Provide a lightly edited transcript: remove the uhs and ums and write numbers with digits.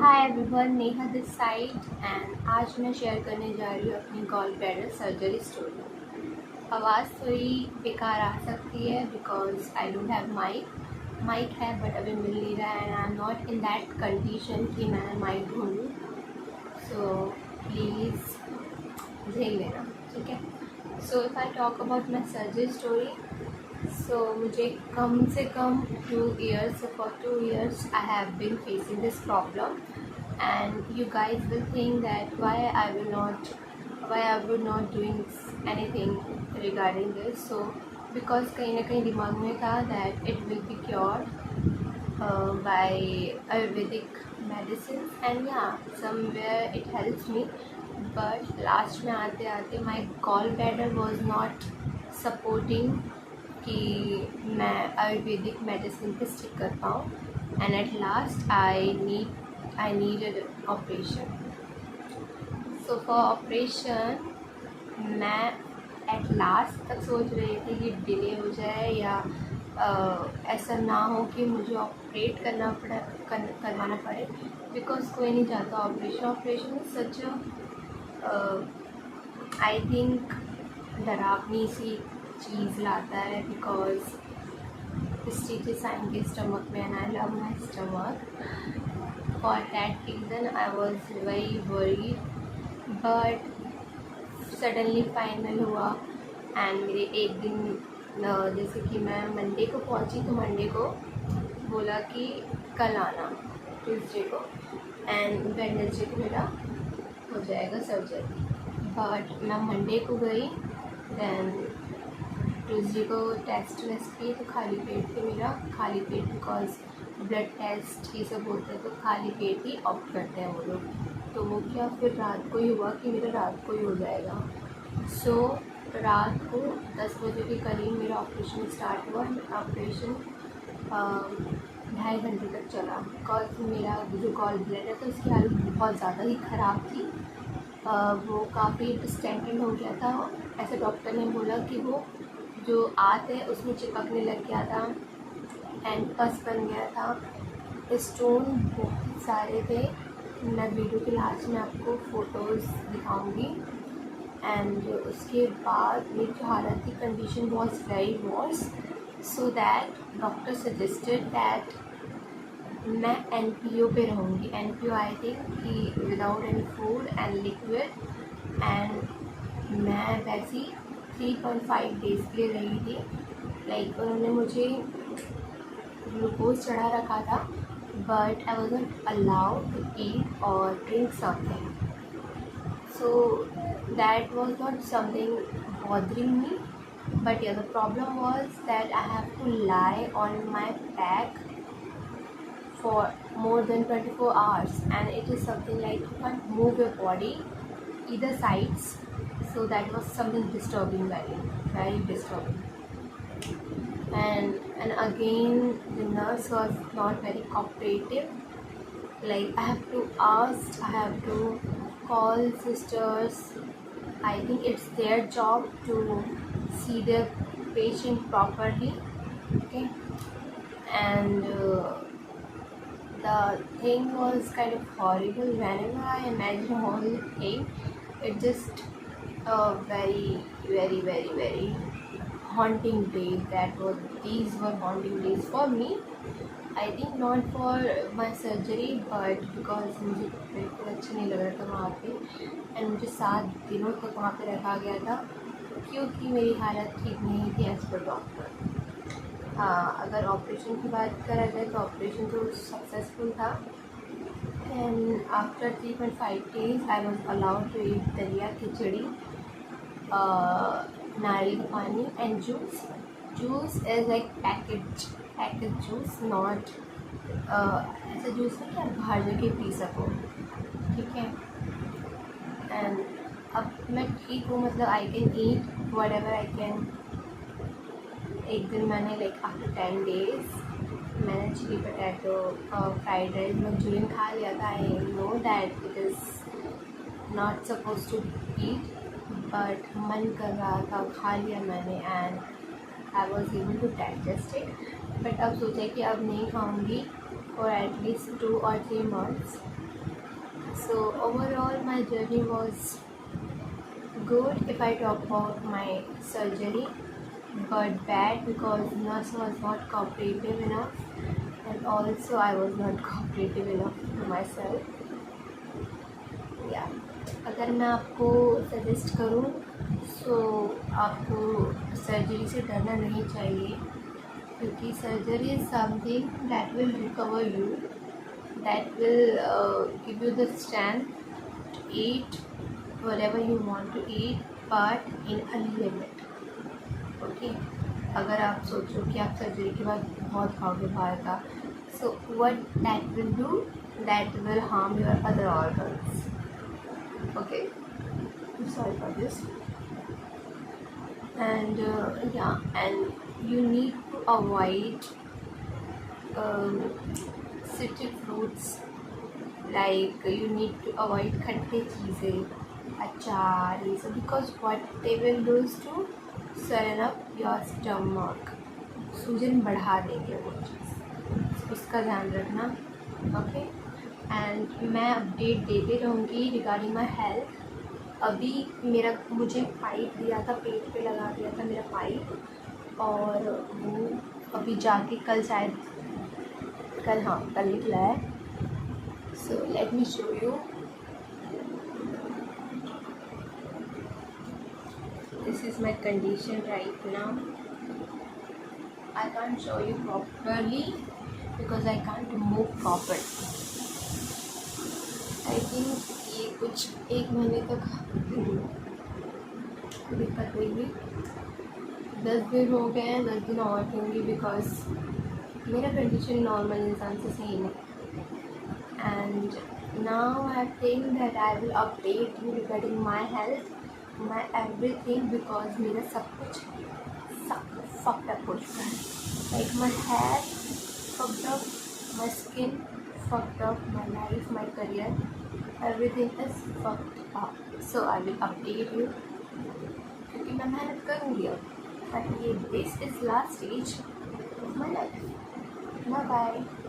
Hi everyone, Neha this side and आज मैं share करने जा रही हूँ अपनी गॉल ब्लैडर सर्जरी स्टोरी। आवाज़ थोड़ी बेकार आ सकती है because I don't have mic है बट अभी मिल नहीं रहा है and I am not in that condition कि मैं माइक ढूंढूँ। सो प्लीज़ झेल लेना, ठीक है। So if I talk about my surgery story, so मुझे कम से कम 2 years, for 2 years I have been facing this problem and you guys will think that why I would not doing anything regarding this. So because कहीं ना कहीं दिमाग में था that it will be cured by Ayurvedic medicine and yeah, somewhere it helps me, but last में आते आते my gallbladder was not supporting कि मैं आयुर्वेदिक मेडिसिन पे स्टिक कर पाऊँ and at last I needed operation. So for operation मैं at last तक सोच रही थी कि डिले हो जाए या ऐसा ना हो कि मुझे ऑपरेट करवाना पड़े बिकॉज कोई नहीं चाहता operation is such I think डरावनी सी चीज़ लाता है बिकॉज स्टिचेस आएंगे स्टमक में and I love my stomach. For that reason I was very worried but suddenly final हुआ एंड मेरे एक दिन जैसे कि मैं मंडे को पहुंची तो मंडे को बोला कि कल आना ट्यूसडे को एंड वेडनेसडे को मेरा हो जाएगा सर्जरी। बट मैं मंडे को गई दैन ट्यूसडे को टेस्ट वेस्ट किए तो खाली पेट थे मेरा, खाली पेट बिकॉज ब्लड टेस्ट ये सब होते हैं तो खाली पेट ही ऑप्ट करते हैं वो लोग। तो वो क्या फिर रात को ही हुआ कि मेरा रात को ही हो जाएगा। सो रात को 10 बजे के करीब मेरा ऑपरेशन स्टार्ट हुआ। ऑपरेशन 2.5 घंटे तक चला बिकॉज मेरा जो गॉल ब्लैडर था उसकी हालत बहुत ज़्यादा ही ख़राब थी। वो काफ़ी डिस्टेंटेड हो गया था। ऐसे डॉक्टर ने बोला कि वो जो आंत है उसमें चिपकने लग गया था एंड पस बन गया था। स्टोन बहुत सारे थे। मैं वीडियो के लास्ट में आपको फ़ोटोज़ दिखाऊंगी। एंड उसके बाद मेरी जो हालत थी condition was very worse, so that doctor suggested that मैं NPO पे रहूँगी। NPO आई थिंक कि without any food and liquid and मैं वैसी 3.5 डेज़ के लिए रही थी। लाइक उन्होंने मुझे ग्लूकोज चढ़ा रखा था but I was not allowed to eat और drink something. So that was not something bothering me but yeah, the problem was that I have to lie on my back for more than 24 hours and it is something like you can't move your body either sides. So that was something disturbing, very disturbing. And again the nurse was not very cooperative. Like I have to call sisters. I think it's their job to see their patient properly, okay. And the thing was kind of horrible. Whenever I imagine the whole thing, it just very haunting days. These were haunting days for me. I think not for my surgery but because मुझे बिल्कुल अच्छा नहीं लग रहा था वहाँ पे and मुझे 7 दिनों तक वहाँ पे रखा गया था क्योंकि मेरी हालत ठीक नहीं थी एज पर डॉक्टर। हाँ, अगर ऑपरेशन की बात करा जाए तो ऑपरेशन तो सक्सेसफुल था and after 3.5 days I was allowed to eat दलिया खिचड़ी, नारियल पानी and juice is like package juice, not ऐसा जूस नहीं कि आप बाहर जाके पी सको, ठीक है। एंड अब मैं ठीक हूँ, मतलब I can eat whatever I can. एक दिन मैंने लाइक आफ्टर 10 days मैंने chilli potato fried rice manchurian खा लिया था। I know that it is not suppose to eat but मन कर रहा था, खा लिया मैंने and I was able to digest it. But अब सोचा कि अब नहीं खाऊंगी for at least 2 or 3 months. So overall my journey was good if I talk about my surgery, but bad because nurse was not cooperative enough, and also I was not cooperative enough to myself. या अगर मैं आपको suggest करूँ तो आपको surgery से डरना नहीं चाहिए, क्योंकि surgery is something that will recover you, that will give you the strength to eat whatever you want to eat, but in a limit. Okay अगर आप सोचो कि आप सर्जरी के बाद बहुत खाओगे बाहर का, so what that will do, that will harm your other organs. Okay, I'm sorry for this. And and you need to avoid citric fruits, like you need to avoid खट्टे चीज़ें, अचार, ये सब, because what they will do is to swell up your stomach, सूजन बढ़ा देंगे वो चीज़, उसका ध्यान रखना. ओके, एंड मैं अपडेट देते रहूँगी रिगार्डिंग माई हेल्थ. अभी मुझे पाइप दिया था, पेट पे लगा दिया था मेरा पाइप, और वो अभी जाके कल निकला है. So let me show you. This is my condition right now. I can't show you properly because I can't move properly. I think ये कुछ 1 महीने तक दिक्कत होगी. 10 दिन हो गए हैं, 10 दिन और होंगी, बिकॉज मेरा कंडीशन नॉर्मल इंसान से सेम है. And now I think that I will update you regarding my health, my everything, because मेरा सब कुछ fucked up हो चुका है. Like my hair fucked up, my skin fucked up, my life, my career, everything is fucked up. So I will update you, क्योंकि मैं मेहनत करूँगी अब. But this is last stage of my life. Bye bye.